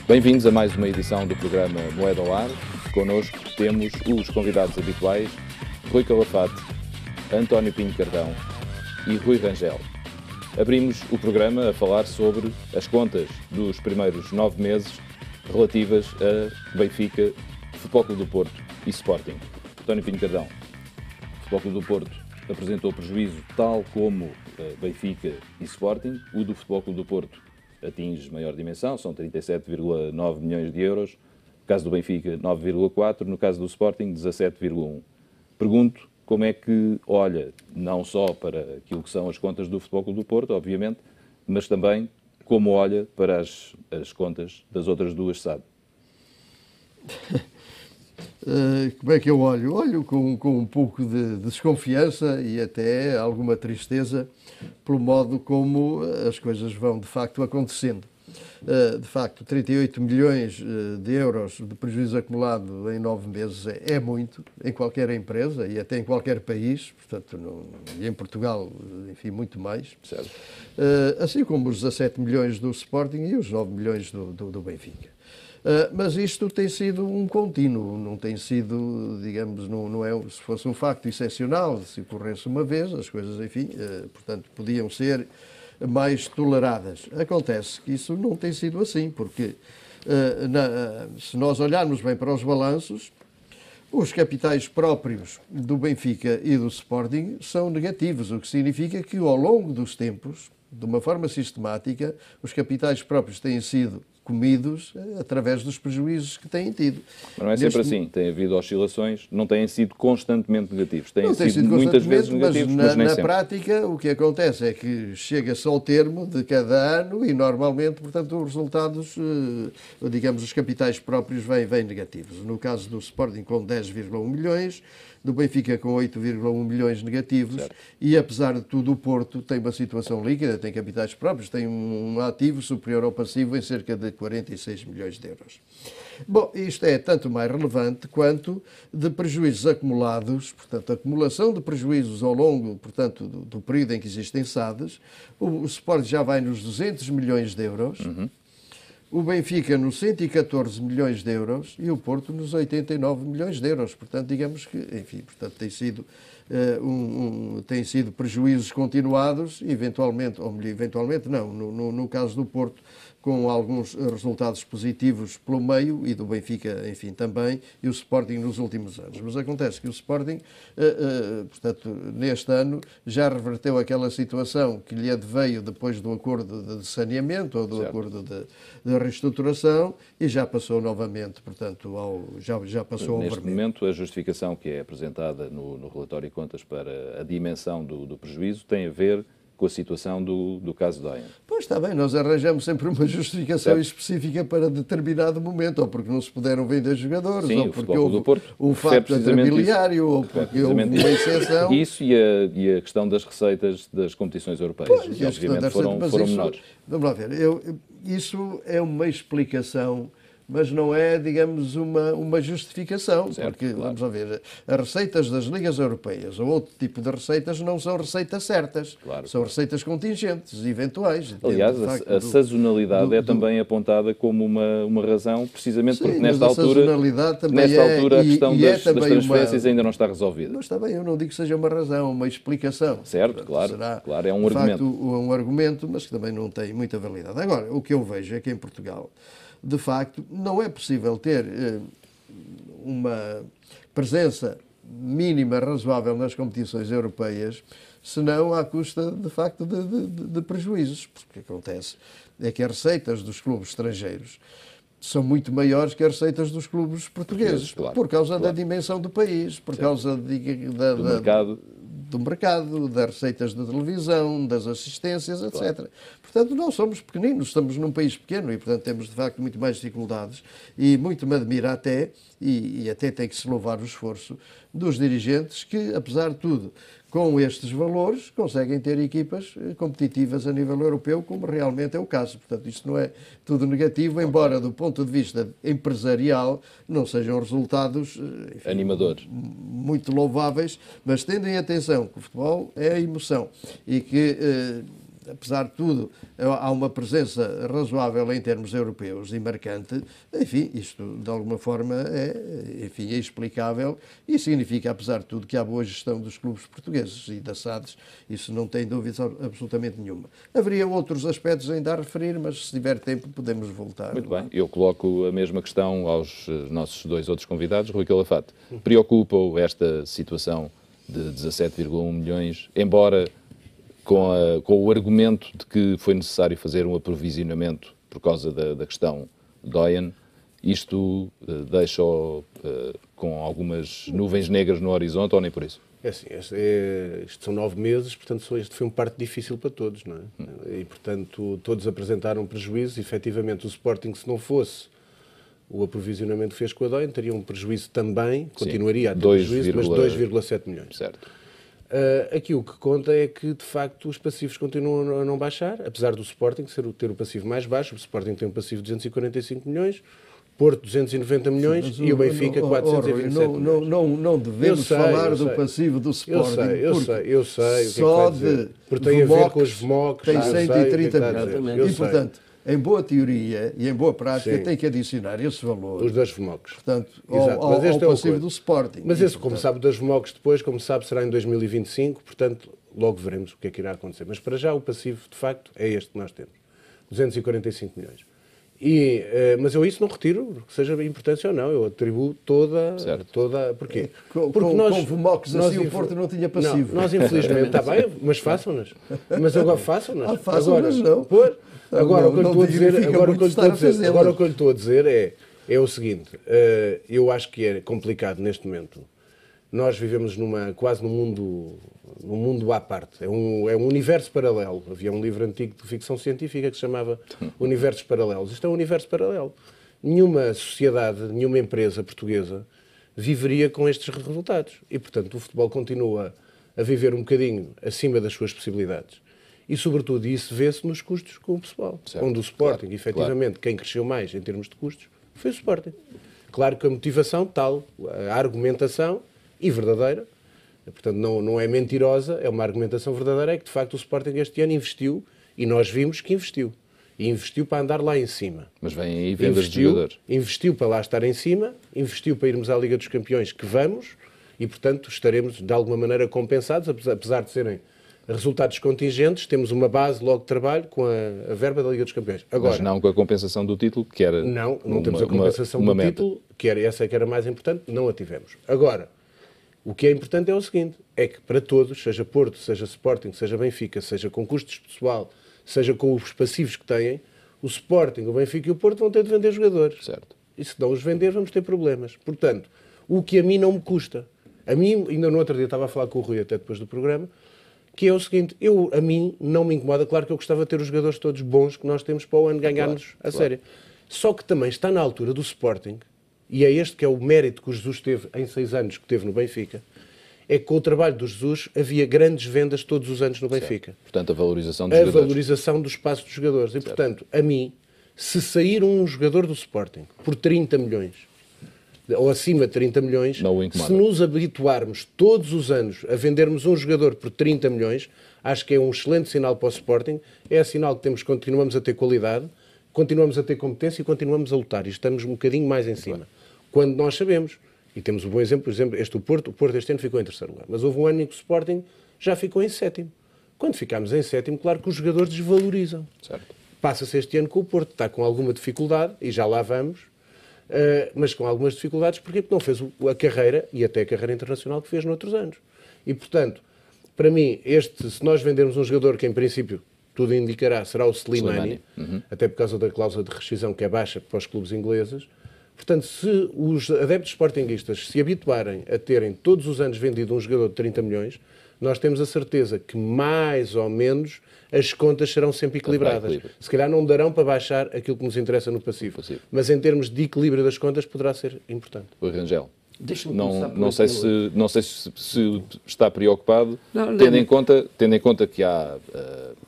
Bem-vindos a mais uma edição do programa Moeda ao Ar. Connosco temos os convidados habituais, Rui Calafate, António Pinho Cardão e Rui Rangel. Abrimos o programa a falar sobre as contas dos primeiros 9 meses relativas a Benfica, Futebol Clube do Porto e Sporting. António Pinho Cardão, Futebol Clube do Porto apresentou prejuízo tal como Benfica e Sporting. O do Futebol Clube do Porto atinge maior dimensão, são 37,9 milhões de euros. No caso do Benfica, 9,4. No caso do Sporting, 17,1. Pergunto como é que olha, não só para aquilo que são as contas do Futebol Clube do Porto, obviamente, mas também como olha para as contas das outras duas SAD. Como é que eu olho? Olho com um pouco de desconfiança e até alguma tristeza pelo modo como as coisas vão de facto acontecendo. De facto, 38 milhões de euros de prejuízo acumulado em 9 meses é muito, em qualquer empresa e até em qualquer país, portanto, e em Portugal, enfim, muito mais. Certo. Assim como os 17 milhões do Sporting e os 9 milhões do Benfica. Mas isto tem sido um contínuo, não tem sido, digamos, não é, se fosse um facto excepcional, se ocorresse uma vez, as coisas, enfim, portanto, podiam ser mais toleradas. Acontece que isso não tem sido assim, porque se nós olharmos bem para os balanços, os capitais próprios do Benfica e do Sporting são negativos, o que significa que ao longo dos tempos, de uma forma sistemática, os capitais próprios têm sido comidos através dos prejuízos que têm tido. Mas não é sempre assim, tem havido oscilações, não têm sido constantemente negativos, têm sido muitas vezes negativos, mas nem na sempre. prática o que acontece é que chega-se ao termo de cada ano e normalmente, portanto, os resultados, digamos, os capitais próprios vêm negativos. No caso do Sporting com 10,1 milhões, do Benfica com 8,1 milhões negativos, certo. E apesar de tudo o Porto tem uma situação líquida, tem capitais próprios, tem um ativo superior ao passivo em cerca de 46 milhões de euros. Bom, isto é tanto mais relevante quanto de prejuízos acumulados, portanto, acumulação de prejuízos ao longo, portanto, do período em que existem SADs. O Sporting já vai nos 200 milhões de euros. O Benfica nos 114 milhões de euros e o Porto nos 89 milhões de euros. Portanto, digamos que, enfim, portanto, tem sido prejuízos continuados, eventualmente, ou melhor, eventualmente não, no caso do Porto, com alguns resultados positivos pelo meio e do Benfica, enfim, também, e o Sporting nos últimos anos. Mas acontece que o Sporting, portanto, neste ano, já reverteu aquela situação que lhe adveio depois do acordo de saneamento ou do certo. Acordo de reestruturação e já passou novamente, portanto, já passou ao vermelho. Neste momento, a justificação que é apresentada no relatório de contas para a dimensão do prejuízo tem a ver com a situação do caso Doyen. Pois está bem, nós arranjamos sempre uma justificação específica para determinado momento, ou porque não se puderam vender jogadores, sim, ou porque houve um facto imobiliário, ou porque houve uma exceção. Isso e a questão das receitas das competições europeias, pois, que obviamente foram menores. Vamos lá ver, isso é uma explicação, mas não é, digamos, uma justificação, certo, porque, claro. Vamos lá ver, as receitas das ligas europeias ou outro tipo de receitas não são receitas certas, claro, são receitas contingentes, eventuais. Aliás, a sazonalidade é também apontada como uma razão, precisamente porque nesta altura a questão das transferências ainda não está resolvida. Não está bem, eu não digo que seja uma razão, uma explicação. Certo, claro, é um argumento. De facto, um argumento, mas que também não tem muita validade. Agora, o que eu vejo é que em Portugal, de facto, não é possível ter uma presença mínima razoável nas competições europeias, senão à custa, de facto, de prejuízos. Porque o que acontece é que as receitas dos clubes estrangeiros são muito maiores que as receitas dos clubes portugueses, claro, por causa da dimensão do país, por causa do mercado, das receitas de televisão, das assistências, etc. Claro. Portanto, nós somos pequeninos, estamos num país pequeno e, portanto, temos, de facto, muito mais dificuldades e muito me admira até, e até tem que se louvar o esforço dos dirigentes que, apesar de tudo, com estes valores, conseguem ter equipas competitivas a nível europeu, como realmente é o caso. Portanto, isto não é tudo negativo, embora, do ponto de vista empresarial, não sejam resultados, enfim, animadores, muito louváveis, mas tendo em atenção que o futebol é a emoção e que apesar de tudo, há uma presença razoável em termos europeus e marcante. Enfim, isto de alguma forma é explicável e significa, apesar de tudo, que há boa gestão dos clubes portugueses e da SADs, isso não tem dúvida absolutamente nenhuma. Haveria outros aspectos ainda a referir, mas se tiver tempo podemos voltar. Muito bem, eu coloco a mesma questão aos nossos dois outros convidados. Rui Calafate, preocupa-o esta situação de 17,1 milhões, embora com o argumento de que foi necessário fazer um aprovisionamento por causa da questão Doyen, isto deixa-o com algumas nuvens negras no horizonte ou nem por isso? É assim, isto são 9 meses, portanto, este foi um parto difícil para todos, não é? E, portanto, todos apresentaram prejuízos. Efetivamente, o Sporting, se não fosse o aprovisionamento que fez com a Doyen, teria um prejuízo também, continuaria a ter prejuízo, mas 2,7 milhões. Certo. Aqui o que conta é que, de facto, os passivos continuam a não baixar, apesar do Sporting ter o passivo mais baixo. O Sporting tem um passivo de 245 milhões, Porto 290 milhões e o Benfica 427 milhões. Não devemos falar do passivo do Sporting. Eu sei. Só de porque tem a ver com os VMOCs. Tem 130 milhões. E, portanto, em boa teoria e em boa prática, tem que adicionar esse valor. Os dois VMOCs. Portanto, ao passivo do Sporting. Mas esse, como sabe, dos VMOCs depois, como sabe, será em 2025, portanto, logo veremos o que é que irá acontecer. Mas para já o passivo, de facto, é este que nós temos. 245 milhões. Mas eu isso não retiro, que seja importância ou não, eu atribuo toda... Porquê? Porque com VMOCs assim o Porto não tinha passivo. Nós infelizmente, está bem, mas façam-nas. Mas agora façam-nas. Façam-nas não. Agora o que eu lhe estou a dizer é o seguinte, eu acho que é complicado neste momento. Nós vivemos quase num mundo à parte. É um universo paralelo. Havia um livro antigo de ficção científica que se chamava Universos Paralelos. Isto é um universo paralelo. Nenhuma sociedade, nenhuma empresa portuguesa viveria com estes resultados. E, portanto, o futebol continua a viver um bocadinho acima das suas possibilidades. E, sobretudo, isso vê-se nos custos com o pessoal. Certo. Onde o Sporting, efetivamente, quem cresceu mais em termos de custos, foi o Sporting. Claro que a motivação tal, a argumentação, e verdadeira, portanto não é mentirosa, é uma argumentação verdadeira, é que de facto o Sporting este ano investiu, e nós vimos que investiu. E investiu para andar lá em cima. Mas vem aí vendas de jogadores. Investiu para lá estar em cima, investiu para irmos à Liga dos Campeões, que vamos, e portanto estaremos de alguma maneira compensados, apesar de serem resultados contingentes, temos uma base logo de trabalho com a verba da Liga dos Campeões. Agora, mas não com a compensação do título, que era não temos a compensação do título, que era essa que era mais importante, não a tivemos. Agora, o que é importante é o seguinte, é que para todos, seja Porto, seja Sporting, seja Benfica, seja com custos de pessoal, seja com os passivos que têm, o Sporting, o Benfica e o Porto vão ter de vender jogadores. Certo. E se não os vender, vamos ter problemas. Portanto, o que a mim não me custa, a mim, ainda no outro dia estava a falar com o Rui até depois do programa, que é o seguinte, a mim não me incomoda, claro que eu gostava de ter os jogadores todos bons que nós temos para o ano ganharmos a série. Só que também está na altura do Sporting, e é este que é o mérito que o Jesus teve em 6 anos que teve no Benfica, é que com o trabalho do Jesus havia grandes vendas todos os anos no Benfica. Certo. Portanto, a valorização dos jogadores. A valorização do espaço dos jogadores. E, portanto, a mim, se sair um jogador do Sporting por 30 milhões, ou acima de 30 milhões, se nos habituarmos todos os anos a vendermos um jogador por 30 milhões, acho que é um excelente sinal para o Sporting, é sinal que continuamos a ter qualidade, continuamos a ter competência e continuamos a lutar. E estamos um bocadinho mais em cima. Quando nós sabemos, e temos um bom exemplo, por exemplo, o Porto este ano ficou em 3º lugar, mas houve um ano em que o Sporting já ficou em 7º. Quando ficámos em 7º, claro que os jogadores desvalorizam. Passa-se este ano com o Porto, está com alguma dificuldade, e já lá vamos, mas com algumas dificuldades, porque não fez a carreira, e até a carreira internacional que fez noutros anos. E, portanto, para mim, se nós vendermos um jogador que, em princípio, tudo indicará, será o Slimani, até por causa da cláusula de rescisão que é baixa para os clubes ingleses. Portanto, se os adeptos sportinguistas se habituarem a terem todos os anos vendido um jogador de 30 milhões, nós temos a certeza que, mais ou menos, as contas serão sempre equilibradas. Se calhar não darão para baixar aquilo que nos interessa no passivo. Mas em termos de equilíbrio das contas poderá ser importante. O Rangel. Não sei se está preocupado, tendo em conta que há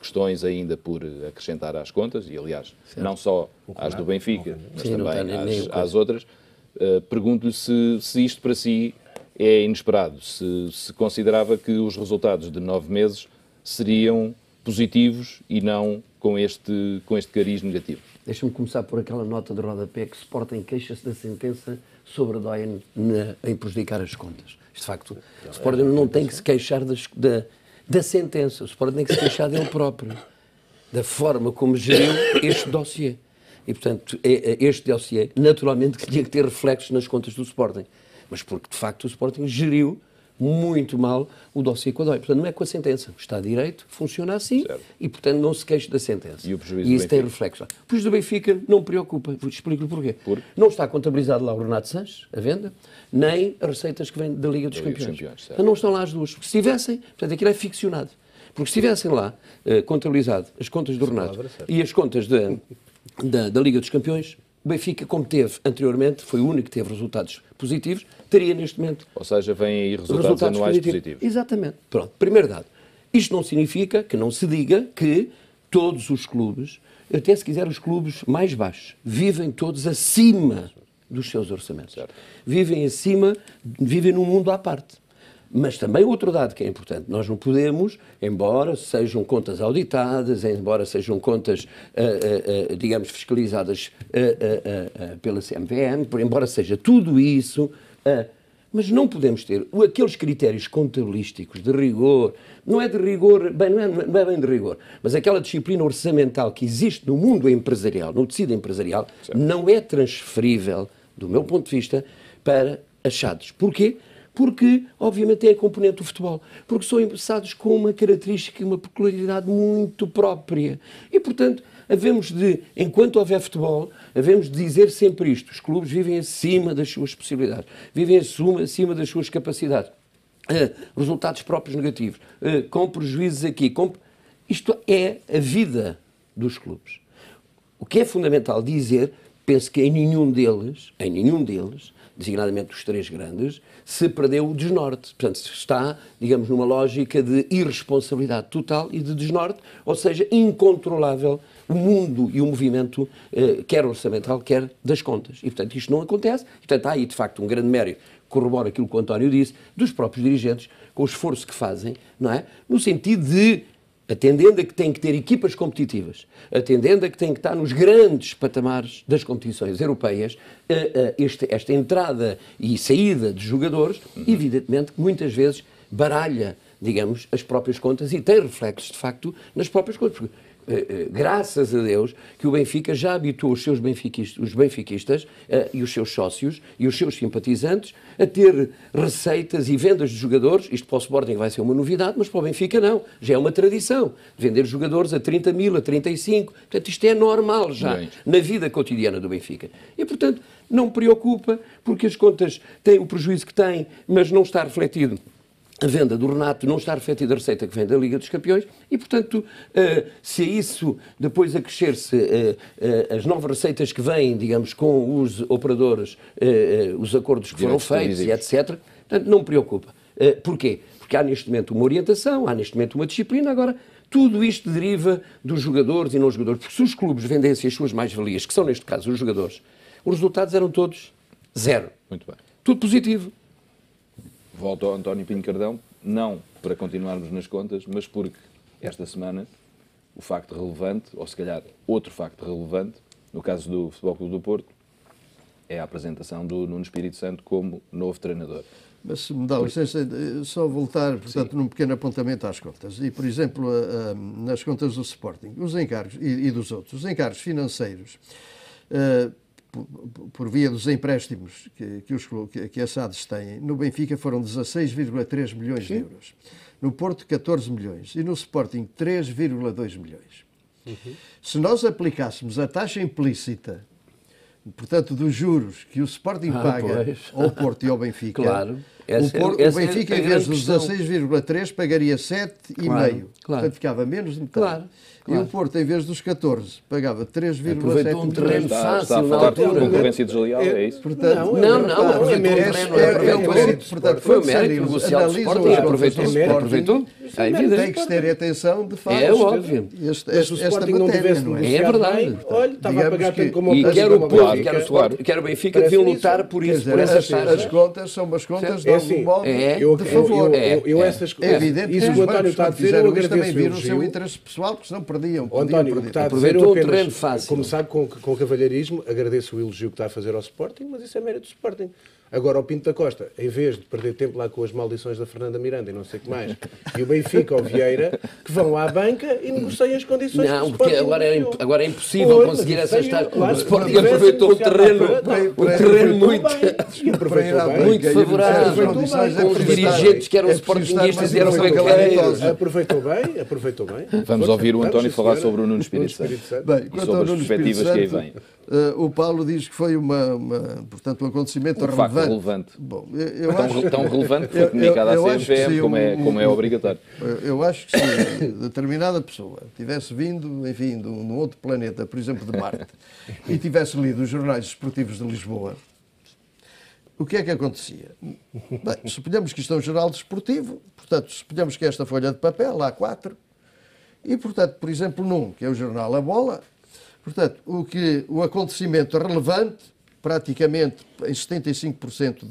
questões ainda por acrescentar às contas, e aliás, não só às do Benfica, mas também às outras. Pergunto-lhe se isto para si é inesperado, se considerava que os resultados de 9 meses seriam positivos e não com este cariz negativo. Deixa-me começar por aquela nota de rodapé que Sporting queixa-se da sentença sobre a DON em prejudicar as contas. De facto, o Sporting não tem que se queixar da sentença, o Sporting tem que se queixar dele próprio, da forma como geriu este dossiê. E, portanto, este dossiê, naturalmente, que tinha que ter reflexos nas contas do Sporting. Mas porque, de facto, o Sporting geriu muito mal o dossiê com a DOI. Portanto, não é com a sentença. O Estado de Direito funciona assim, certo, e, portanto, não se queixa da sentença. E o prejuízo isso tem reflexo. O prejuízo do Benfica não me preocupa. Explico-lhe porquê. Não está contabilizado lá o Renato Sanches, a venda, nem as receitas que vêm da Liga dos Campeões. Não estão lá as duas. Se estivessem, portanto, aquilo é ficcionado. Porque se estivessem lá contabilizado as contas do Renato e as contas da Liga dos Campeões, o Benfica, como teve anteriormente, foi o único que teve resultados positivos, teria neste momento... Ou seja, vêm aí resultados anuais positivos. Exatamente. Pronto, primeiro dado. Isto não significa que não se diga que todos os clubes, até se quiser os clubes mais baixos, vivem todos acima dos seus orçamentos. Certo. Vivem num mundo à parte. Mas também outro dado que é importante, nós não podemos, embora sejam contas auditadas, embora sejam contas, digamos, fiscalizadas pela CMVM, embora seja tudo isso, mas não podemos ter aqueles critérios contabilísticos de rigor, não é de rigor, bem, não é bem de rigor, mas aquela disciplina orçamental que existe no mundo empresarial, no tecido empresarial, certo, não é transferível, do meu ponto de vista, para achados. Porquê? Porque, obviamente, tem a componente do futebol. Porque são emprestados com uma característica e uma peculiaridade muito própria. E, portanto, enquanto houver futebol, havemos de dizer sempre isto. Os clubes vivem acima das suas possibilidades. Vivem acima das suas capacidades. Resultados próprios negativos. Com prejuízos aqui. Isto é a vida dos clubes. O que é fundamental dizer, penso que em nenhum deles, designadamente os três grandes, se perdeu o desnorte. Portanto, está, digamos, numa lógica de irresponsabilidade total e de desnorte, ou seja, incontrolável o mundo e o movimento, quer orçamental, quer das contas. E, portanto, isto não acontece. E, portanto, há aí, de facto, um grande mérito, corrobora aquilo que o António disse, dos próprios dirigentes, com o esforço que fazem, não é? No sentido de, atendendo a que têm que ter equipas competitivas, atendendo a que têm que estar nos grandes patamares das competições europeias, esta entrada e saída de jogadores, evidentemente, que muitas vezes baralha, digamos, as próprias contas e tem reflexos, de facto, nas próprias contas. Porque, graças a Deus que o Benfica já habituou os benfiquistas e os seus sócios e os seus simpatizantes a ter receitas e vendas de jogadores. Isto para o Sporting vai ser uma novidade, mas para o Benfica não. Já é uma tradição. Vender jogadores a 30 mil, a 35. Portanto, isto é normal já na vida cotidiana do Benfica. E, portanto, não me preocupa, porque as contas têm o prejuízo que têm, mas não está refletido a venda do Renato, não está refletida a receita que vem da Liga dos Campeões e, portanto, se é isso depois acrescer-se as novas receitas que vêm, digamos, com os operadores, os acordos que foram feitos e etc., portanto, não me preocupa. Porquê? Porque há neste momento uma orientação, há neste momento uma disciplina. Agora, tudo isto deriva dos jogadores e não jogadores, porque se os clubes vendessem as suas mais-valias, que são neste caso os jogadores, os resultados eram todos zero. Muito bem. Tudo positivo. Volto ao António Pinho Cardão, não para continuarmos nas contas, mas porque esta semana o facto relevante, ou se calhar outro facto relevante, no caso do Futebol Clube do Porto, é a apresentação do Nuno Espírito Santo como novo treinador. Mas se me dá licença, só voltar, portanto, num pequeno apontamento às contas. E, por exemplo, nas contas do Sporting, os encargos, e dos outros, os encargos financeiros, por via dos empréstimos que a SADs têm, no Benfica foram 16,3 milhões de euros. No Porto, 14 milhões. E no Sporting, 3,2 milhões. Se nós aplicássemos a taxa implícita, portanto, dos juros que o Sporting paga ao Porto e ao Benfica, claro. O Benfica, em vez dos 16,3, pagaria 7,5. Claro. Portanto, ficava menos de metade. Claro. E o Porto, em vez dos 14, pagava 3,7. Aproveitou um terreno fácil. Está a falar de concorrência desleal, é isso? Portanto, não, foi o mérito negocial do Sporting, aproveitou. Tem que se ter atenção, de facto. É óbvio. Se o Sporting não tivesse negociado bem, olha, estava a pagar tanto como o Porto. E quer o Porto, quer o Benfica, deviam lutar por isso, por essas taxas. As contas são umas contas de algum modo de favor. É evidente que isso o António está a dizer, eu agradeço também viram o o seu interesse pessoal, porque senão perdiam. António, o que está a dizer, eu apenas, como sabe, com o cavalheirismo, agradeço o elogio que está a fazer ao Sporting, mas isso é mérito do Sporting. Agora, o Pinto da Costa, em vez de perder tempo lá com as maldições da Fernanda Miranda e não sei o que mais, e o Benfica ou Vieira, que vão à banca e negociem as condições não, que o porque Sporting agora é impossível conseguir essas taxas. Claro, o Sporting aproveitou o terreno muito favorável, com os dirigentes que eram sportinguistas e eram banqueiros. Aproveitou bem. Vamos ouvir o António falar sobre o Nuno Espírito Santo e sobre as perspectivas que aí vêm. O Paulo diz que foi portanto, um acontecimento relevante. Bom, tão relevante que foi comunicado à CFM, como é obrigatório. Eu acho que se determinada pessoa tivesse vindo, enfim, de um outro planeta, por exemplo, de Marte, e tivesse lido os jornais esportivos de Lisboa, o que é que acontecia? Bem, suponhamos que isto é um jornal desportivo, portanto, suponhamos que esta folha de papel, há 4, e, portanto, por exemplo, num, que é o jornal A Bola, portanto, o acontecimento relevante, praticamente em 75%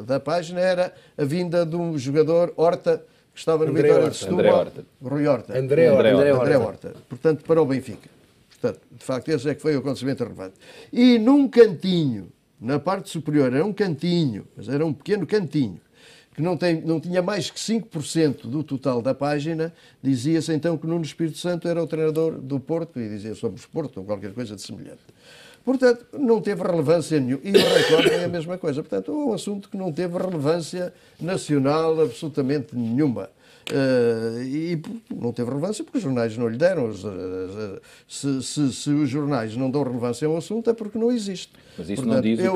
da página, era a vinda de um jogador, Horta, que estava no Vitória de Setúbal. Rui Horta. André Horta. Portanto, para o Benfica. Portanto, de facto, esse é que foi o acontecimento relevante. E num cantinho, na parte superior, era um cantinho, mas era um pequeno cantinho, que não tinha mais que 5% do total da página, dizia-se então que Nuno Espírito Santo era o treinador do Porto, e dizia somos Porto, ou qualquer coisa de semelhante. Portanto, não teve relevância nenhuma. E o Record é a mesma coisa. Portanto, é um assunto que não teve relevância nacional absolutamente nenhuma. E não teve relevância porque os jornais não lhe deram. Se os jornais não dão relevância a um assunto é porque não existe. Mas isso não diz o que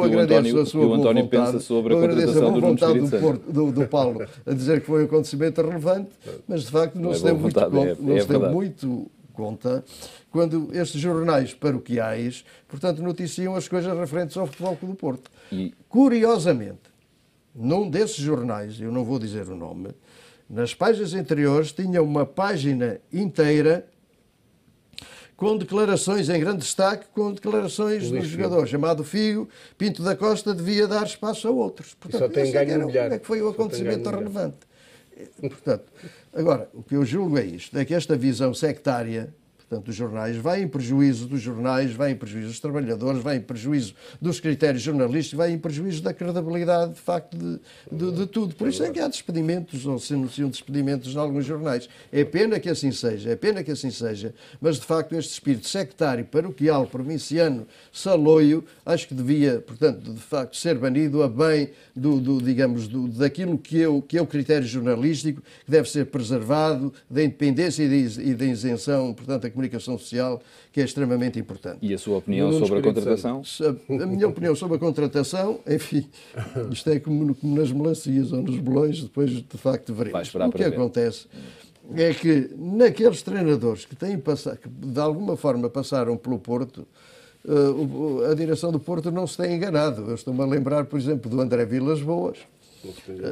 o António pensa sobre a contratação do Nuno Espírito Santo. do Paulo a dizer que foi um acontecimento relevante, mas de facto não se deu muito conta quando estes jornais paroquiais, portanto, noticiam as coisas referentes ao Futebol Clube do Porto. Curiosamente, num desses jornais, eu não vou dizer o nome, nas páginas anteriores tinha uma página inteira com declarações em grande destaque, com declarações do jogador chamado Figo. Pinto da Costa devia dar espaço a outros. Portanto, só tem ganho milhar. É que foi o acontecimento relevante. Portanto, agora, o que eu julgo é isto, é que esta visão sectária, portanto, dos jornais, vai em prejuízo dos jornais, vai em prejuízo dos trabalhadores, vai em prejuízo dos critérios jornalísticos, vai em prejuízo da credibilidade, de facto, de tudo. Por isso é que há despedimentos, ou se anunciam despedimentos em alguns jornais. É pena que assim seja, mas, de facto, este espírito sectário, paroquial, provinciano, saloio, acho que devia, portanto, de facto, ser banido a bem daquilo que é o critério jornalístico, que deve ser preservado, da independência e da isenção, portanto, da comunicação social, que é extremamente importante. E a sua opinião sobre a contratação? A minha opinião sobre a contratação, enfim, isto é como nas melancias ou nos bolões, depois de facto veremos. O que acontece é que naqueles treinadores que têm passado, que de alguma forma passaram pelo Porto, a direção do Porto não se tem enganado. Eu estou-me a lembrar, por exemplo, do André Vilas Boas,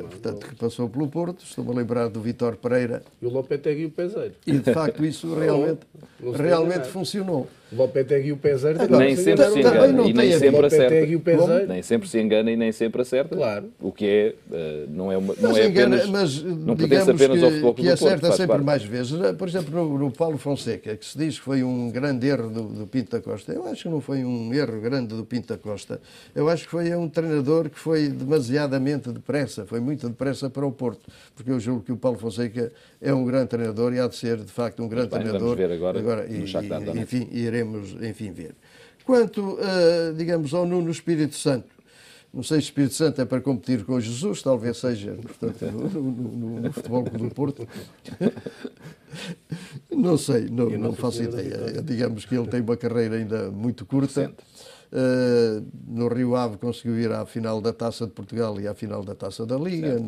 portanto, que passou pelo Porto. Estou-me a lembrar do Vítor Pereira. E o Lopetegui e o Peseiro. E, de facto, isso realmente funcionou. O Lopetegui e o Peseiro... Nem sempre se engana e nem sempre acerta. Nem sempre se engana e nem sempre acerta. Claro. O que é, não é engana, apenas... Mas não pertence apenas ao Futebol Clube do Porto. Que acerta sempre mais vezes. Por exemplo, no Paulo Fonseca, que se diz que foi um grande erro do Pinto da Costa. Eu acho que não foi um erro grande do Pinto da Costa. Eu acho que foi um treinador que foi demasiadamente depressa. Foi muito depressa para o Porto. Porque eu julgo que o Paulo Fonseca é um grande treinador e há de ser, de facto, um grande treinador. Vamos ver agora no Shakhtar Donetsk. Enfim, iremos, ver. Quanto, digamos, ao Nuno Espírito Santo, não sei se o Espírito Santo é para competir com Jesus, talvez seja, portanto, no Futebol Clube do Porto. Não sei, não faço ideia. Digamos que ele tem uma carreira ainda muito curta. No Rio Ave conseguiu ir à final da Taça de Portugal e à final da Taça da Liga.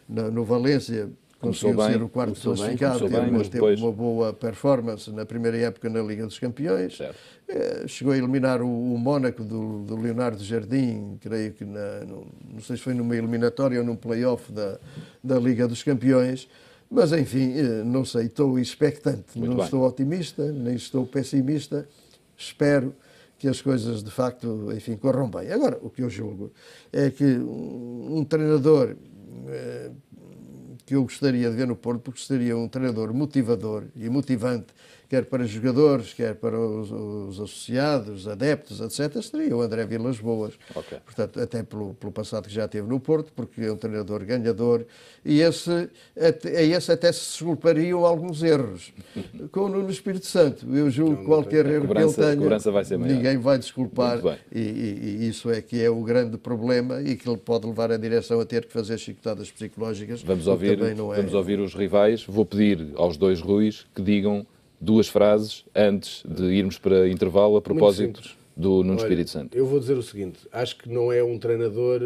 No Valência conseguiu ser o quarto classificado, teve uma boa performance na primeira época na Liga dos Campeões. Chegou a eliminar o Mónaco do Leonardo Jardim, creio que não sei se foi numa eliminatória ou num play-off da Liga dos Campeões. Mas, enfim, não sei, estou expectantante. Não estou otimista, nem estou pessimista. Espero que as coisas de facto, enfim, corram bem. Agora, o que eu julgo é que um treinador que eu gostaria de ver no Porto, porque seria um treinador motivador e motivante, quer para jogadores, quer para os associados, adeptos, etc., seria o André Vilas Boas. Okay. Portanto, até pelo passado que já teve no Porto, porque é um treinador ganhador, e esse até se desculpariam alguns erros. Com o Nuno Espírito Santo, eu julgo que qualquer erro que ele tenha, vai ser maior. Ninguém vai desculpar, e isso é que é o grande problema e que ele pode levar a direção a ter que fazer chicotadas psicológicas. Vamos ouvir os rivais. Vou pedir aos dois Ruis que digam 2 frases antes de irmos para intervalo a propósito do Nuno Espírito Santo. Eu vou dizer o seguinte, acho que não é um treinador,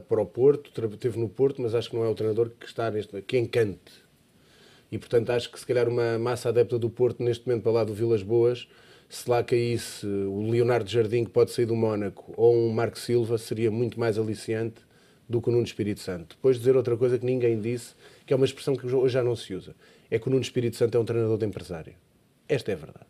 para o Porto, esteve no Porto, mas acho que não é o treinador que está que encante. E, portanto, acho que se calhar uma massa adepta do Porto, neste momento para lá do Vilas Boas, se lá caísse o Leonardo Jardim, que pode sair do Mónaco, ou um Marco Silva, seria muito mais aliciante do que o Nuno Espírito Santo. Depois dizer outra coisa que ninguém disse, que é uma expressão que hoje já não se usa, é que o Nuno Espírito Santo é um treinador de empresário. Esta é a verdade.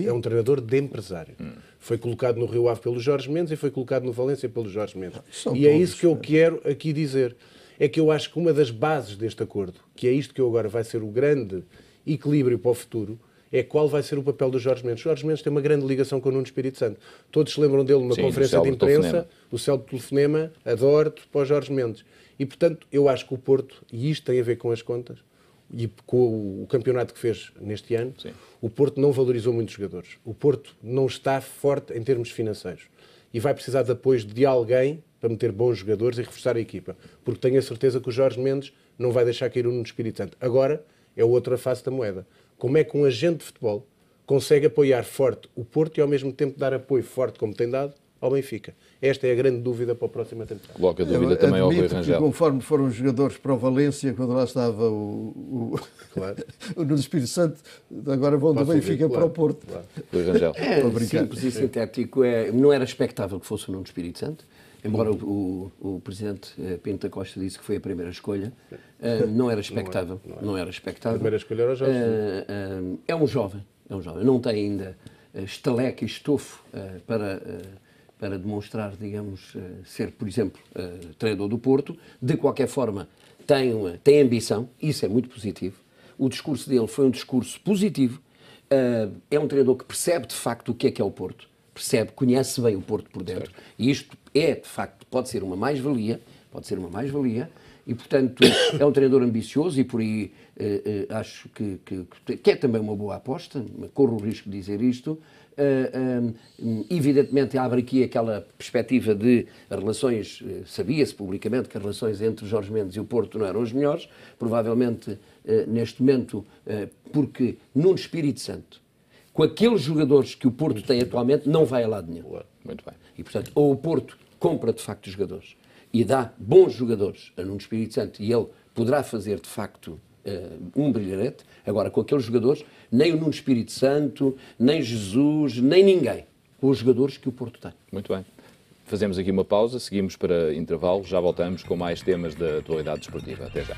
É um treinador de empresário. Foi colocado no Rio Ave pelo Jorge Mendes e foi colocado no Valência pelo Jorge Mendes. É isso que eu quero aqui dizer. É que eu acho que uma das bases deste acordo, que é isto que agora vai ser o grande equilíbrio para o futuro, é qual vai ser o papel do Jorge Mendes. O Jorge Mendes tem uma grande ligação com o Nuno Espírito Santo. Todos se lembram dele numa conferência de imprensa, o célebre telefonema, adoro-te, para o Jorge Mendes. E, portanto, eu acho que o Porto, e isto tem a ver com as contas, e com o campeonato que fez neste ano, o Porto não valorizou muitos jogadores. O Porto não está forte em termos financeiros. E vai precisar de apoio de alguém para meter bons jogadores e reforçar a equipa. Porque tenho a certeza que o Jorge Mendes não vai deixar cair o Nuno Espírito Santo. Agora, é outra face da moeda. Como é que um agente de futebol consegue apoiar forte o Porto e ao mesmo tempo dar apoio forte, como tem dado, ao Benfica? Esta é a grande dúvida para a próxima temporada. Coloca a dúvida também ao Rui Rangel. Conforme foram os jogadores para o Valência, quando lá estava o Nuno Espírito Santo, agora vão do Benfica para o Porto. Claro. Rui Rangel. Simples e sintético. Não era expectável que fosse o Nuno Espírito Santo, embora o Presidente Pinto da Costa disse que foi a primeira escolha. Não era expectável. Não era expectável. A primeira escolha era o Jorge. É um jovem. Não tem ainda estaleca e estofo para demonstrar, digamos, ser, por exemplo, treinador do Porto. De qualquer forma, tem ambição, isso é muito positivo. O discurso dele foi um discurso positivo. É um treinador que percebe, de facto, o que é o Porto. Conhece bem o Porto por dentro. Certo. E isto de facto, pode ser uma mais-valia, e, portanto, é um treinador ambicioso e por aí acho que é também uma boa aposta, corro o risco de dizer isto. Evidentemente abre aqui aquela perspectiva de relações, sabia-se publicamente que as relações entre Jorge Mendes e o Porto não eram as melhores, provavelmente neste momento, porque Nuno Espírito Santo, com aqueles jogadores que o Porto tem atualmente, não vai a lado nenhum. Muito bem. E, portanto, ou o Porto compra de facto os jogadores e dá bons jogadores a Nuno Espírito Santo e ele poderá fazer de facto um brilharete. Agora, com aqueles jogadores, nem o Nuno Espírito Santo, nem Jesus, nem ninguém, com os jogadores que o Porto tem. Muito bem. Fazemos aqui uma pausa, seguimos para intervalo, já voltamos com mais temas da atualidade desportiva. Até já.